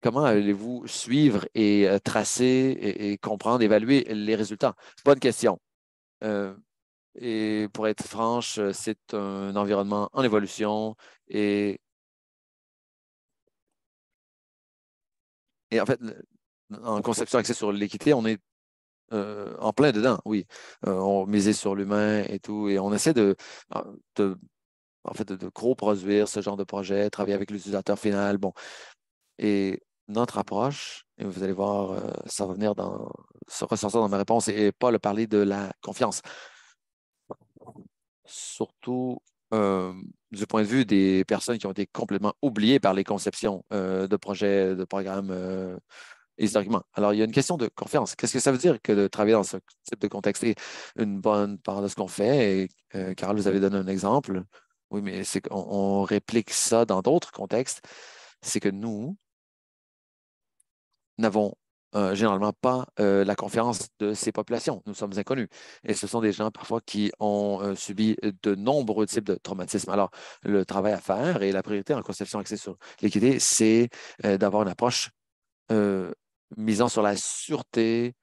comment allez-vous suivre et tracer et comprendre, évaluer les résultats? Bonne question. Euh, et pour être franche, c'est un environnement en évolution et en fait, en conception axée sur l'équité, on est en plein dedans, oui. On misait sur l'humain et tout, et on essaie de en fait, de gros produire ce genre de projet, travailler avec l'utilisateur final. Bon, et notre approche, et vous allez voir, ça va venir se ressortir dans ma réponse, et pas le parler de la confiance. Surtout du point de vue des personnes qui ont été complètement oubliées par les conceptions de projets, de programmes historiquement. Alors, il y a une question de confiance. Qu'est-ce que ça veut dire que de travailler dans ce type de contexte? Et une bonne part de ce qu'on fait, et Carole, vous avez donné un exemple. Oui, mais c'est qu'on on réplique ça dans d'autres contextes. C'est que nous n'avons généralement pas la confiance de ces populations. Nous sommes inconnus. Et ce sont des gens parfois qui ont subi de nombreux types de traumatismes. Alors, le travail à faire et la priorité en conception axée sur l'équité, c'est d'avoir une approche euh, misant sur la sûreté,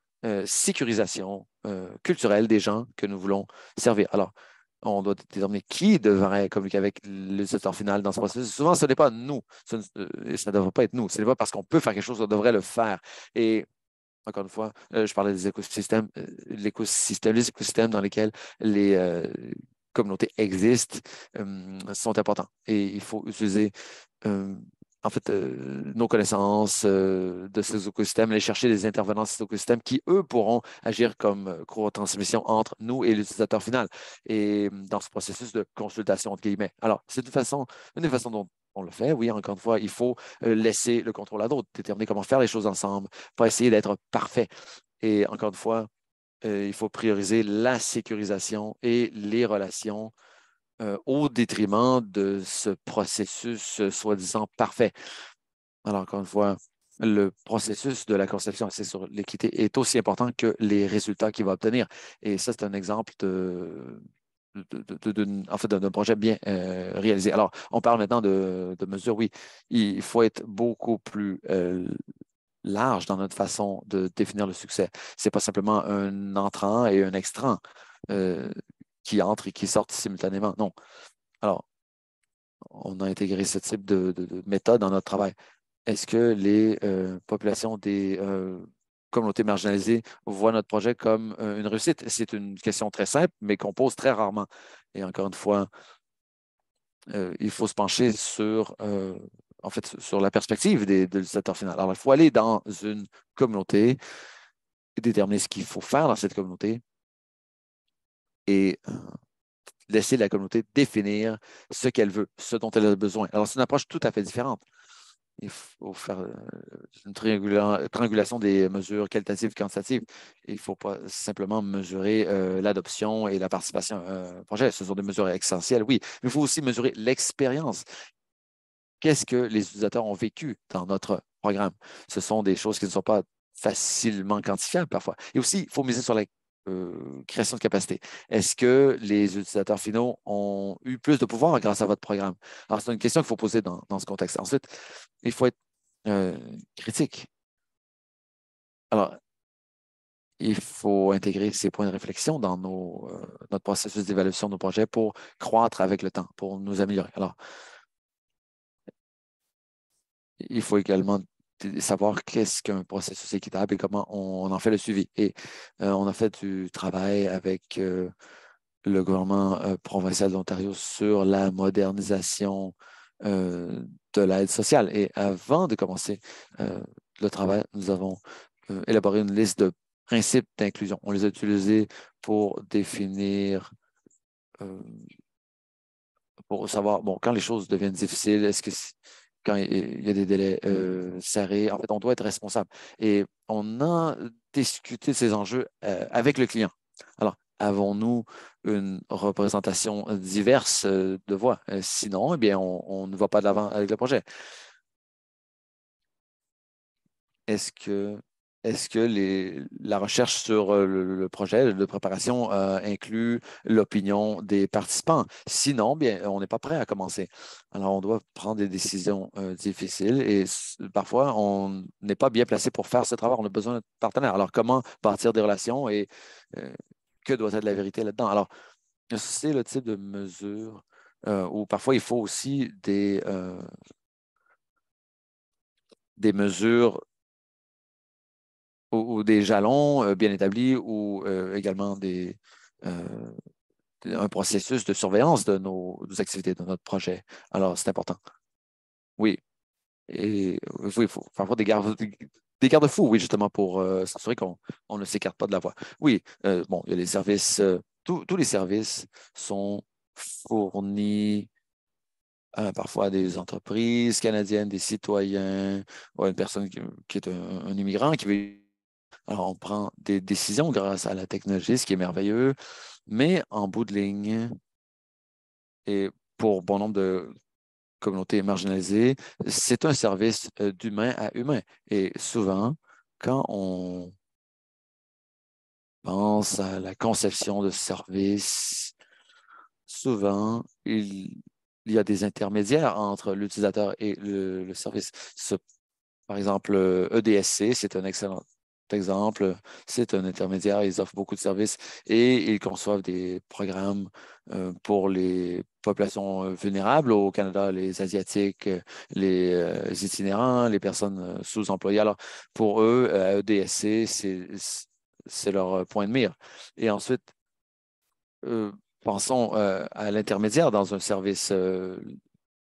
sécurisation culturelle des gens que nous voulons servir. Alors, on doit déterminer qui devrait communiquer avec l'utilisateur final dans ce processus. Souvent, ce n'est pas nous. Ça ne devrait pas être nous. Ce n'est pas parce qu'on peut faire quelque chose qu'on devrait le faire. Et encore une fois, je parlais des écosystèmes, les écosystèmes dans lesquels les communautés existent sont importants. Et il faut utiliser euh, en fait, nos connaissances de ces écosystèmes, aller chercher des intervenants de ces écosystèmes qui, eux, pourront agir comme courroie de transmission entre nous et l'utilisateur final et dans ce processus de consultation, entre guillemets. Alors, c'est une des façons dont on le fait. Oui, encore une fois, il faut laisser le contrôle à d'autres, déterminer comment faire les choses ensemble, pas essayer d'être parfait. Et encore une fois, il faut prioriser la sécurisation et les relations au détriment de ce processus soi-disant parfait. Alors, encore une fois, le processus de la conception axée sur l'équité est aussi important que les résultats qu'il va obtenir. Et ça, c'est un exemple en fait, d'un projet bien réalisé. Alors, on parle maintenant de mesures. Oui, il faut être beaucoup plus large dans notre façon de définir le succès. Ce n'est pas simplement un entrant et un extrant euh, qui entrent et qui sortent simultanément. Non. Alors, on a intégré ce type de méthode dans notre travail. Est-ce que les populations des communautés marginalisées voient notre projet comme une réussite? C'est une question très simple, mais qu'on pose très rarement. Et encore une fois, il faut se pencher en fait, sur la perspective de l'utilisateur final. Alors, il faut aller dans une communauté, déterminer ce qu'il faut faire dans cette communauté et laisser la communauté définir ce qu'elle veut, ce dont elle a besoin. Alors, c'est une approche tout à fait différente. Il faut faire une triangulation des mesures qualitatives et quantitatives. Il ne faut pas simplement mesurer l'adoption et la participation à un projet. Ce sont des mesures essentielles, oui, mais il faut aussi mesurer l'expérience. Qu'est-ce que les utilisateurs ont vécu dans notre programme? Ce sont des choses qui ne sont pas facilement quantifiables parfois. Et aussi, il faut miser sur la création de capacité. Est-ce que les utilisateurs finaux ont eu plus de pouvoir grâce à votre programme? Alors, c'est une question qu'il faut poser dans ce contexte. Ensuite, il faut être critique. Alors, il faut intégrer ces points de réflexion dans notre processus d'évaluation de nos projets pour croître avec le temps, pour nous améliorer. Alors, il faut également savoir qu'est-ce qu'un processus équitable et comment on en fait le suivi. Et on a fait du travail avec le gouvernement provincial de l'Ontario sur la modernisation de l'aide sociale. Et avant de commencer le travail, nous avons élaboré une liste de principes d'inclusion. On les a utilisés pour définir, euh, pour savoir, bon, quand les choses deviennent difficiles, quand il y a des délais serrés, en fait, on doit être responsable. Et on a discuté de ces enjeux avec le client. Alors, avons-nous une représentation diverse de voix? Sinon, eh bien, on ne va pas de l'avant avec le projet. Est-ce que, la recherche sur le projet de préparation inclut l'opinion des participants? Sinon, bien, on n'est pas prêt à commencer. Alors, on doit prendre des décisions difficiles et parfois, on n'est pas bien placé pour faire ce travail. On a besoin de partenaires. Alors, comment bâtir des relations et euh, que doit être la vérité là-dedans? Alors, c'est le type de mesure où parfois il faut aussi des mesures ou des jalons bien établis ou également euh, un processus de surveillance de nos activités, de notre projet. Alors, c'est important. Oui. Et oui, il faut avoir des garde-fous, oui, justement, pour s'assurer qu'on ne s'écarte pas de la voie. Oui, bon, il y a les services, tous les services sont fournis parfois à des entreprises canadiennes, des citoyens, ou à une personne qui est un immigrant qui veut. Alors, on prend des décisions grâce à la technologie, ce qui est merveilleux, mais en bout de ligne, et pour bon nombre de communautés marginalisées, c'est un service d'humain à humain. Et souvent, quand on pense à la conception de services, souvent, il y a des intermédiaires entre l'utilisateur et le service. Par exemple, EDSC, c'est un excellent exemple. C'est un intermédiaire, ils offrent beaucoup de services et ils conçoivent des programmes pour les populations vulnérables au Canada, les Asiatiques, les itinérants, les personnes sous-employées. Alors, pour eux, à EDSC, c'est leur point de mire. Et ensuite, euh, pensons à l'intermédiaire dans un service,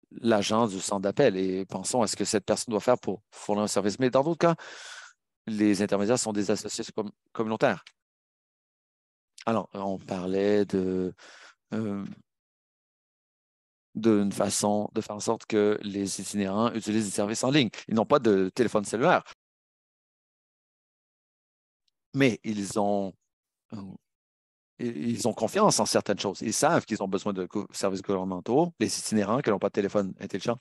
l'agent du centre d'appel, et pensons à ce que cette personne doit faire pour fournir un service. Mais dans d'autres cas, les intermédiaires sont des associés communautaires. Alors, on parlait euh, d'une façon de faire en sorte que les itinérants utilisent des services en ligne. Ils n'ont pas de téléphone cellulaire, mais ils ont confiance en certaines choses. Ils savent qu'ils ont besoin de services gouvernementaux. Les itinérants qui n'ont pas de téléphone intelligent,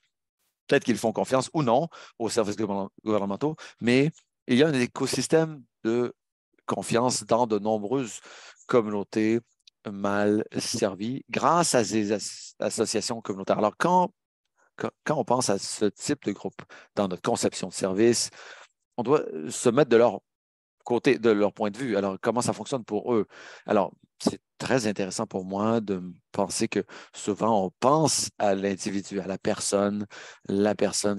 peut-être qu'ils font confiance ou non aux services gouvernementaux, mais il y a un écosystème de confiance dans de nombreuses communautés mal servies grâce à ces associations communautaires. Alors, quand on pense à ce type de groupe dans notre conception de service, on doit se mettre de leur côté, de leur point de vue. Alors, comment ça fonctionne pour eux? Alors, c'est très intéressant pour moi de penser que souvent on pense à l'individu, à la personne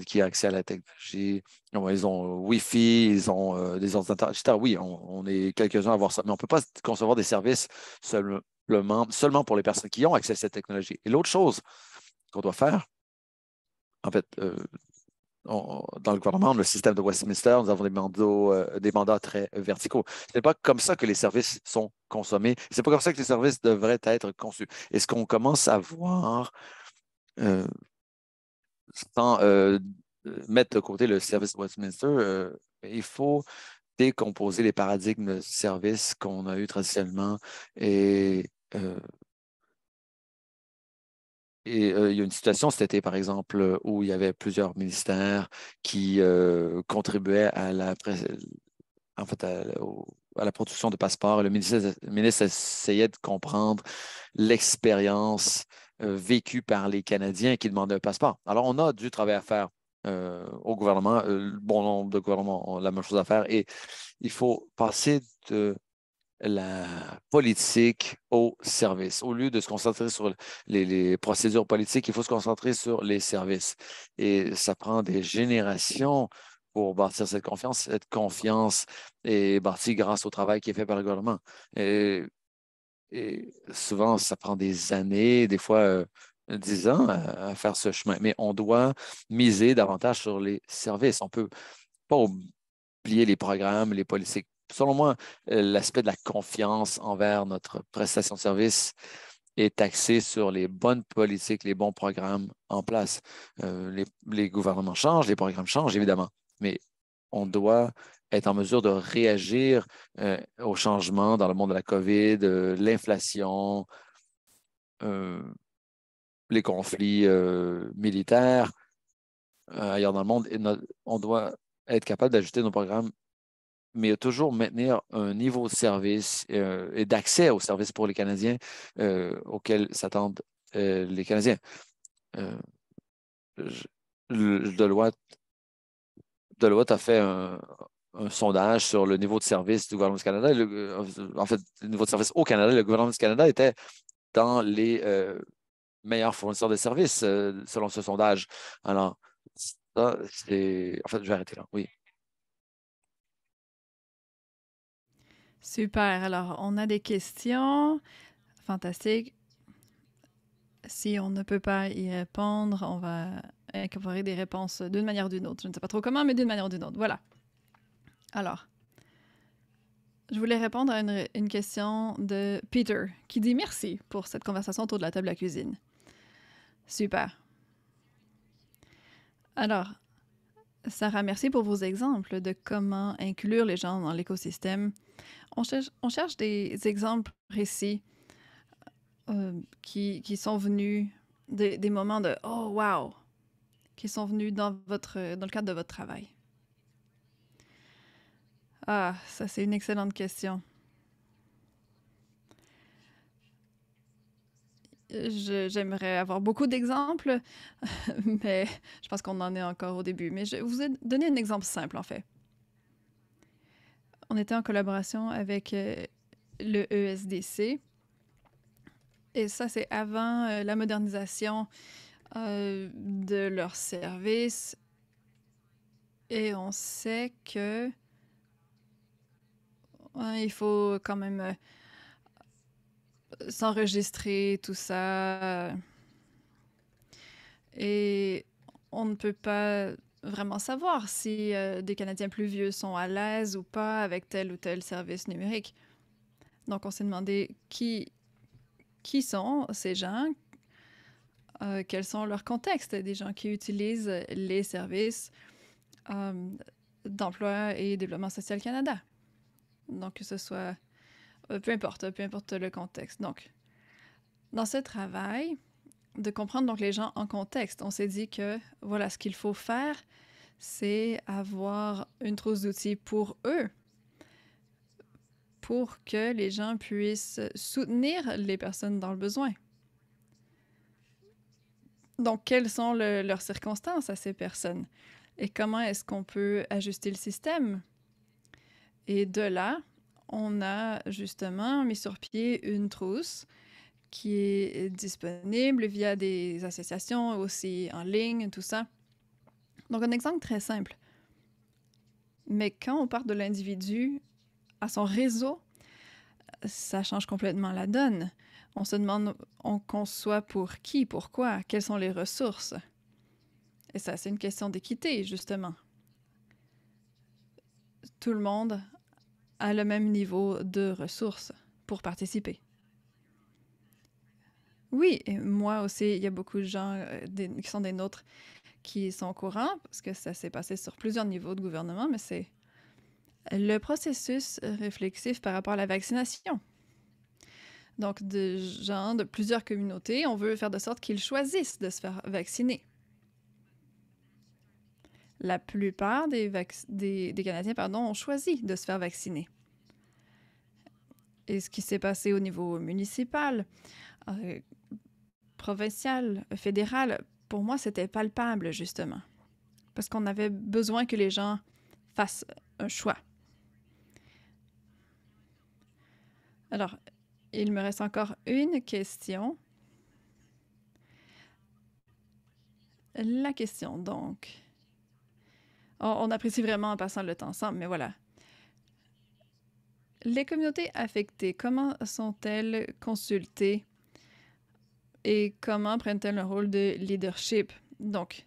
qui a accès à la technologie. Bon, ils ont Wi-Fi, ils ont des ordinateurs, etc. Oui, on est quelques-uns à avoir ça, mais on ne peut pas concevoir des services seulement pour les personnes qui ont accès à cette technologie. Et l'autre chose qu'on doit faire, en fait, dans le gouvernement, le système de Westminster, nous avons des mandats très verticaux. Ce n'est pas comme ça que les services sont consommés. Ce n'est pas comme ça que les services devraient être conçus. Et ce qu'on commence à voir, euh, sans mettre de côté le service de Westminster, il faut décomposer les paradigmes de services qu'on a eu traditionnellement et il y a une situation cet été, par exemple, où il y avait plusieurs ministères qui contribuaient en fait, à la production de passeports. Le ministre essayait de comprendre l'expérience vécue par les Canadiens qui demandaient un passeport. Alors, on a du travail à faire au gouvernement, bon nombre de gouvernements ont la même chose à faire, et il faut passer de la politique au service. Au lieu de se concentrer sur les procédures politiques, il faut se concentrer sur les services. Et ça prend des générations pour bâtir cette confiance est bâtie grâce au travail qui est fait par le gouvernement. Et souvent, ça prend des années, des fois 10 ans à faire ce chemin. Mais on doit miser davantage sur les services. On ne peut pas oublier les programmes, les politiques. Selon moi, l'aspect de la confiance envers notre prestation de service est axé sur les bonnes politiques, les bons programmes en place. Les gouvernements changent, les programmes changent, évidemment, mais on doit être en mesure de réagir aux changements dans le monde de la COVID, l'inflation, euh, les conflits militaires ailleurs dans le monde. Et on doit être capable d'ajuster nos programmes, mais toujours maintenir un niveau de service et d'accès aux services pour les Canadiens auxquels s'attendent les Canadiens. Euh, je- Deloitte, Deloitte a fait un sondage sur le niveau de service du gouvernement du Canada. En fait, le niveau de service au Canada, le gouvernement du Canada était dans les meilleurs fournisseurs de services selon ce sondage. Alors, ça, c'est... En fait, je vais arrêter là. Oui. Super. Alors, on a des questions. Fantastique. Si on ne peut pas y répondre, on va incorporer des réponses d'une manière ou d'une autre. Je ne sais pas trop comment, mais d'une manière ou d'une autre. Voilà. Alors, je voulais répondre à une question de Peter qui dit merci pour cette conversation autour de la table à cuisine. Super. Alors, Sarah, merci pour vos exemples de comment inclure les gens dans l'écosystème. On cherche des exemples précis qui sont venus, des moments de « Oh, wow! » qui sont venus dans le cadre de votre travail. Ah, ça c'est une excellente question. J'aimerais avoir beaucoup d'exemples, mais je pense qu'on en est encore au début. Mais je vous ai donné un exemple simple, en fait. On était en collaboration avec le ESDC, et ça, c'est avant la modernisation de leurs services. Et on sait que il faut quand même s'enregistrer, tout ça. Et on ne peut pas vraiment savoir si des Canadiens plus vieux sont à l'aise ou pas avec tel ou tel service numérique. Donc, on s'est demandé qui sont ces gens, quels sont leurs contextes, des gens qui utilisent les services d'Emploi et Développement social Canada. Donc, que ce soit, peu importe le contexte. Donc, dans ce travail, de comprendre donc les gens en contexte, on s'est dit que, voilà, ce qu'il faut faire, c'est avoir une trousse d'outils pour eux, pour que les gens puissent soutenir les personnes dans le besoin. Donc, quelles sont leurs circonstances à ces personnes? Et comment est-ce qu'on peut ajuster le système? Et de là, on a justement mis sur pied une trousse qui est disponible via des associations, aussi en ligne, tout ça. Donc, un exemple très simple. Mais quand on part de l'individu à son réseau, ça change complètement la donne. On se demande, on conçoit pour qui, pourquoi, quelles sont les ressources. Et ça, c'est une question d'équité, justement. Tout le monde a le même niveau de ressources pour participer. Oui, et moi aussi, il y a beaucoup de gens qui sont des nôtres qui sont au courant, parce que ça s'est passé sur plusieurs niveaux de gouvernement, mais c'est le processus réflexif par rapport à la vaccination. Donc, de gens de plusieurs communautés, on veut faire de sorte qu'ils choisissent de se faire vacciner. La plupart des Canadiens ont choisi de se faire vacciner. Et ce qui s'est passé au niveau municipal, provincial, fédéral, pour moi, c'était palpable, justement. Parce qu'on avait besoin que les gens fassent un choix. Alors, il me reste encore une question. La question, donc. On apprécie vraiment en passant le temps ensemble, mais voilà. Les communautés affectées, comment sont-elles consultées et comment prennent-elles un rôle de leadership? Donc,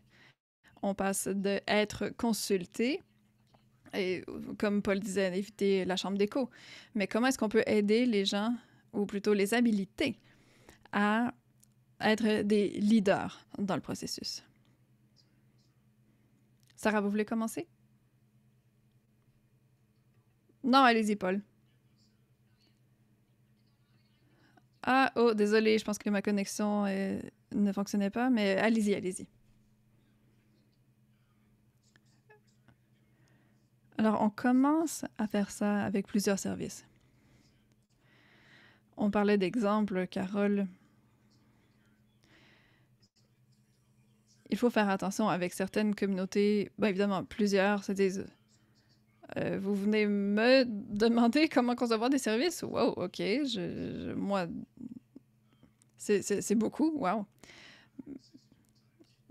on passe d'être consulté, et comme Paul disait, éviter la chambre d'écho. Mais comment est-ce qu'on peut aider les gens, ou plutôt les habiliter, à être des leaders dans le processus? Sarah, vous voulez commencer? Non, allez-y, Paul. Ah, oh, désolé, je pense que ma connexion ne fonctionnait pas, mais allez-y, allez-y. Alors, on commence à faire ça avec plusieurs services. On parlait d'exemples, Carole. Il faut faire attention avec certaines communautés. Bien évidemment, plusieurs se disent vous venez me demander comment concevoir des services? Wow, OK. Moi, c'est beaucoup. Wow.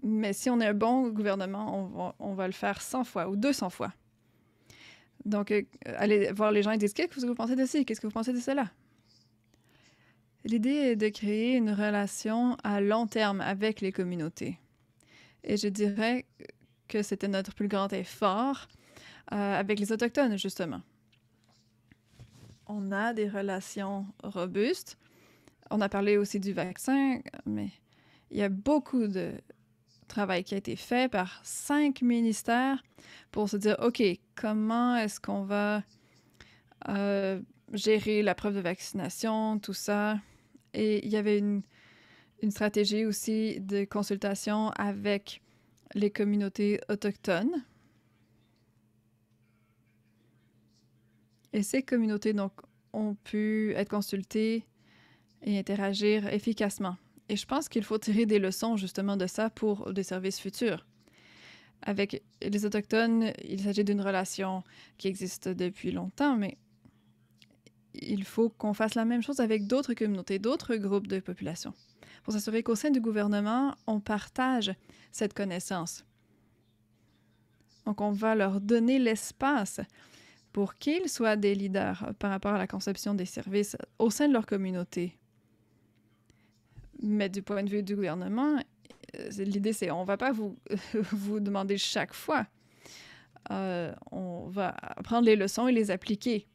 Mais si on est un bon gouvernement, on va le faire 100 fois ou 200 fois. Donc, allez voir les gens et dire qu'est-ce que vous pensez de ci? Qu'est-ce que vous pensez de cela? L'idée est de créer une relation à long terme avec les communautés. Et je dirais que c'était notre plus grand effort avec les Autochtones, justement. On a des relations robustes. On a parlé aussi du vaccin, mais il y a beaucoup de travail qui a été fait par 5 ministères pour se dire, OK, comment est-ce qu'on va gérer la preuve de vaccination, tout ça. Et il y avait une stratégie aussi de consultation avec les communautés autochtones. Et ces communautés, donc, ont pu être consultées et interagir efficacement. Et je pense qu'il faut tirer des leçons justement de ça pour des services futurs. Avec les Autochtones, il s'agit d'une relation qui existe depuis longtemps, mais il faut qu'on fasse la même chose avec d'autres communautés, d'autres groupes de population, pour s'assurer qu'au sein du gouvernement, on partage cette connaissance. Donc, on va leur donner l'espace pour qu'ils soient des leaders par rapport à la conception des services au sein de leur communauté. Mais du point de vue du gouvernement, l'idée, c'est on ne va pas vous demander chaque fois. On va prendre les leçons et les appliquer.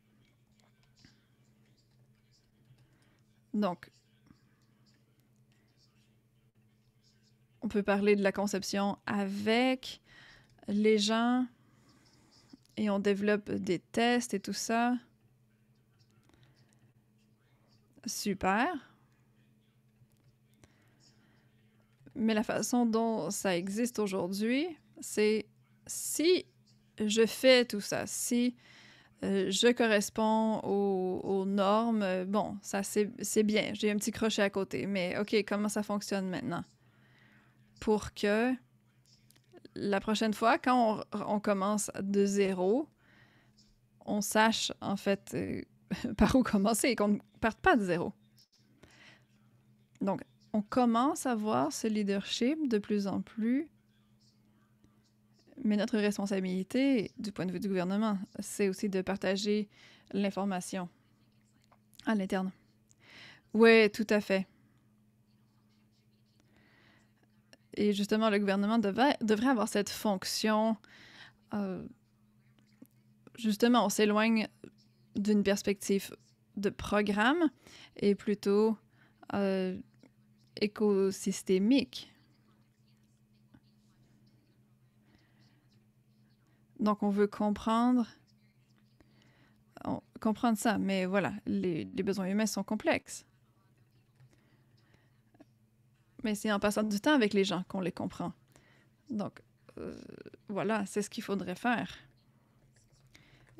Donc, on peut parler de la conception avec les gens et on développe des tests et tout ça. Super. Mais la façon dont ça existe aujourd'hui, c'est si je fais tout ça, si je corresponds aux normes, bon, ça c'est bien, j'ai un petit crochet à côté, mais OK, comment ça fonctionne maintenant? Pour que la prochaine fois, quand on commence de zéro, on sache en fait par où commencer et qu'on ne parte pas de zéro. Donc, on commence à voir ce leadership de plus en plus, mais notre responsabilité, du point de vue du gouvernement, c'est aussi de partager l'information à l'interne. Oui, tout à fait. Et justement, le gouvernement devrait avoir cette fonction. Justement, on s'éloigne d'une perspective de programme et plutôt écosystémique. Donc, on veut comprendre ça, mais voilà, les besoins humains sont complexes. Mais c'est en passant du temps avec les gens qu'on les comprend. Donc, voilà, c'est ce qu'il faudrait faire.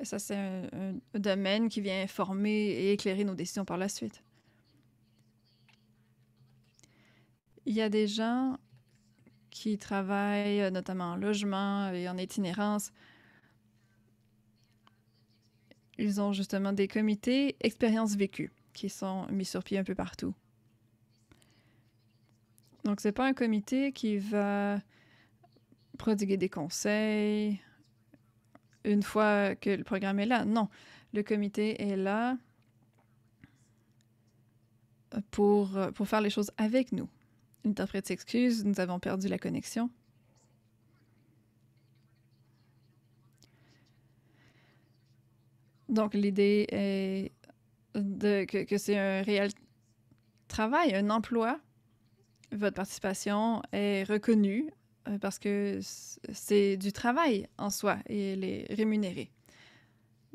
Et ça, c'est un domaine qui vient informer et éclairer nos décisions par la suite. Il y a des gens qui travaillent notamment en logement et en itinérance. Ils ont justement des comités expériences vécues qui sont mis sur pied un peu partout. Donc, c'est pas un comité qui va prodiguer des conseils une fois que le programme est là. Non, le comité est là pour faire les choses avec nous. L'interprète s'excuse, nous avons perdu la connexion. Donc, l'idée est que c'est un réel travail, un emploi. Votre participation est reconnue parce que c'est du travail en soi et elle est rémunérée.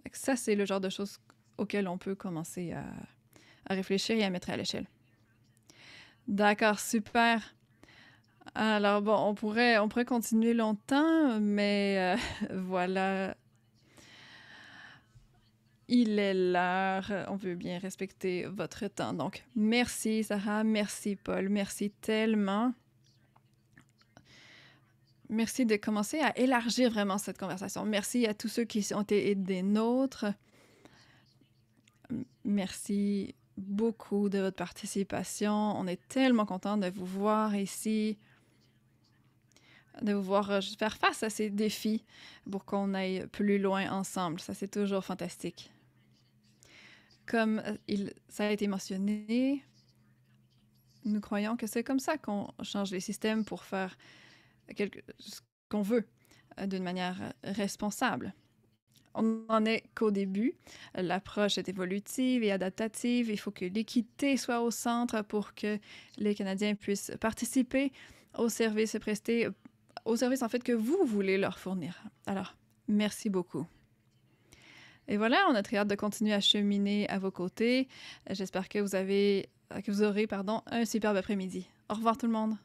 Donc ça, c'est le genre de choses auxquelles on peut commencer à réfléchir et à mettre à l'échelle. D'accord, super. Alors bon, on pourrait continuer longtemps, mais voilà. Il est l'heure. On veut bien respecter votre temps. Donc, merci Sarah, merci Paul, merci tellement. Merci de commencer à élargir vraiment cette conversation. Merci à tous ceux qui ont été des nôtres. Merci beaucoup de votre participation. On est tellement content de vous voir ici, de vous voir faire face à ces défis pour qu'on aille plus loin ensemble. Ça, c'est toujours fantastique. Comme ça a été mentionné, nous croyons que c'est comme ça qu'on change les systèmes pour faire ce qu'on veut d'une manière responsable. On n'en est qu'au début. L'approche est évolutive et adaptative. Il faut que l'équité soit au centre pour que les Canadiens puissent participer aux services prestés, aux services en fait que vous voulez leur fournir. Alors, merci beaucoup. Et voilà, on a très hâte de continuer à cheminer à vos côtés. J'espère que vous aurez un superbe après-midi. Au revoir tout le monde.